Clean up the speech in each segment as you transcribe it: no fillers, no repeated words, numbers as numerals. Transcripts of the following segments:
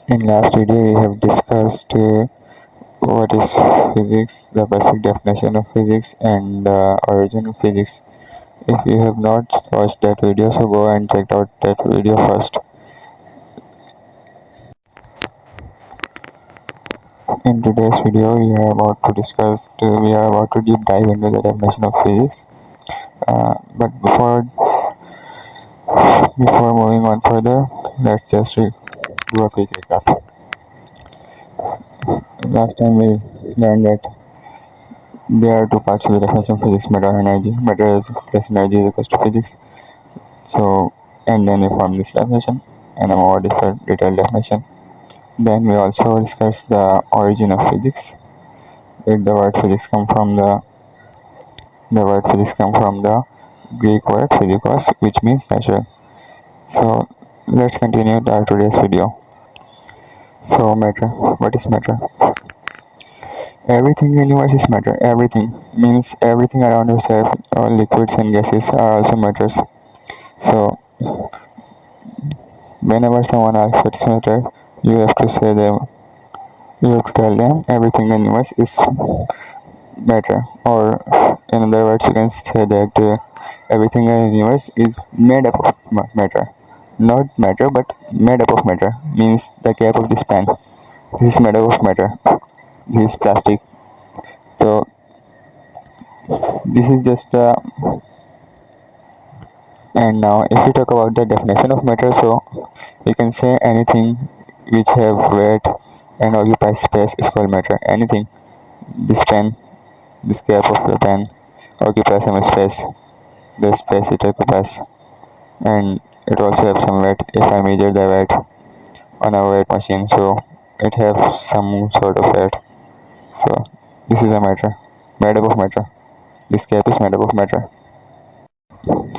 In last video, we have discussed what is physics, the basic definition of physics, and the origin of physics. If you have not watched that video, so go and check out that video first. In today's video, we are about to deep dive into the definition of physics. But before moving on further, let's just do a quick recap. Last time we learned that there are two parts of the definition of physics: matter and energy. Matter is plus energy is equals to physics. So, and then we form this definition and a more detailed definition. Then we also discuss the origin of physics. Where the word physics come from the Greek word physikos, which means natural. So let's continue our today's video. So matter. What is matter? Everything in the universe is matter. Everything means everything around yourself, all liquids and gases are also matters. So whenever someone asks what is matter, you have to tell them everything in the universe is matter, or in other words, you can say that everything in the universe is made up of matter. Not matter, but made up of matter. Means the cap of this pen. This is made up of matter. This is plastic. So this is just and now if we talk about the definition of matter, so we can say anything which have weight and occupies space is called matter. Anything. This pen, this cap of the pen occupies some space. The space it occupies, and it also have some weight. If I measure the weight on a weight machine, so it has some sort of weight. So this is a matter, made up of matter. This cap is made up of matter.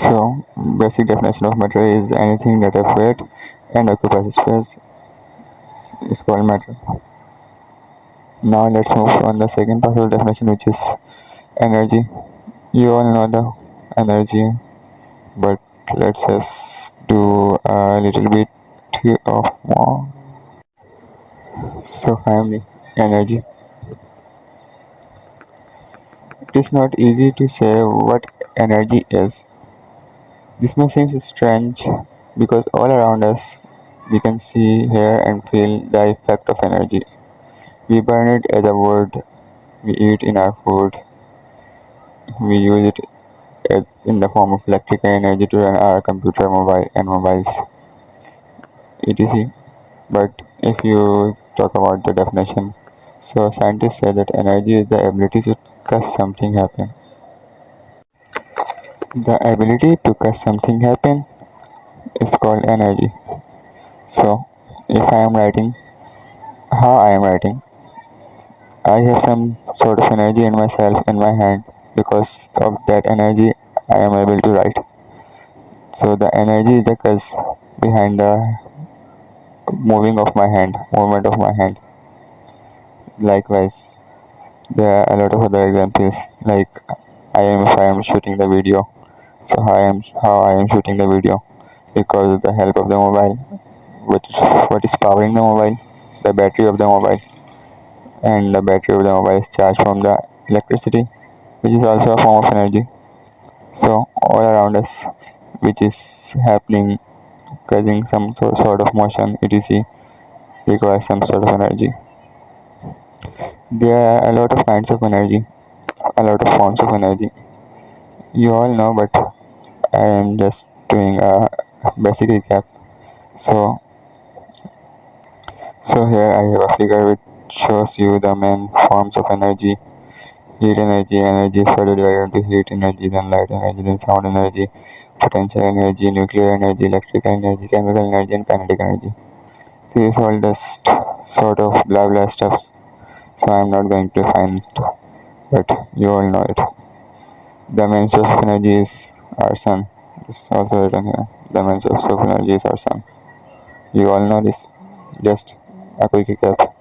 So basic definition of matter is anything that have weight and occupies space is called matter. Now let's move on the second part of the definition, which is energy. You all know the energy, but let's just do a little bit of more. So finally, energy. It is not easy to say what energy is. This may seem strange because all around us we can see, hear, and feel the effect of energy. We burn it as a wood, we eat in our food, we use it as in the form of electrical energy to run our computer, mobile, and mobiles, etc. But if you talk about the definition, so scientists say that energy is the ability to cause something happen. The ability to cause something happen is called energy. So if I am writing, how I am writing, I have some sort of energy in myself in my hand. Because of that energy, I am able to write. So the energy is the cause behind the movement of my hand. Likewise, there are a lot of other examples. Like if I am shooting the video. So how I am shooting the video because of the help of the mobile. What is powering the mobile? The battery of the mobile, and the battery of the mobile is charged from the electricity, which is also a form of energy. So all around us, which is happening, causing some sort of motion, etc., requires some sort of energy. There are a lot of kinds of energy, a lot of forms of energy. You all know, but I am just doing a basic recap. So here I have a figure which shows you the main forms of energy. Heat energy. Energy is further divided into heat energy, then light energy, then sound energy, potential energy, nuclear energy, electrical energy, chemical energy, and kinetic energy. This is all just sort of blah blah stuff, so I'm not going to define it, but you all know it. The main source of energy is our sun. It's also written here. The main source of energy is our sun. You all know this. Just a quick recap.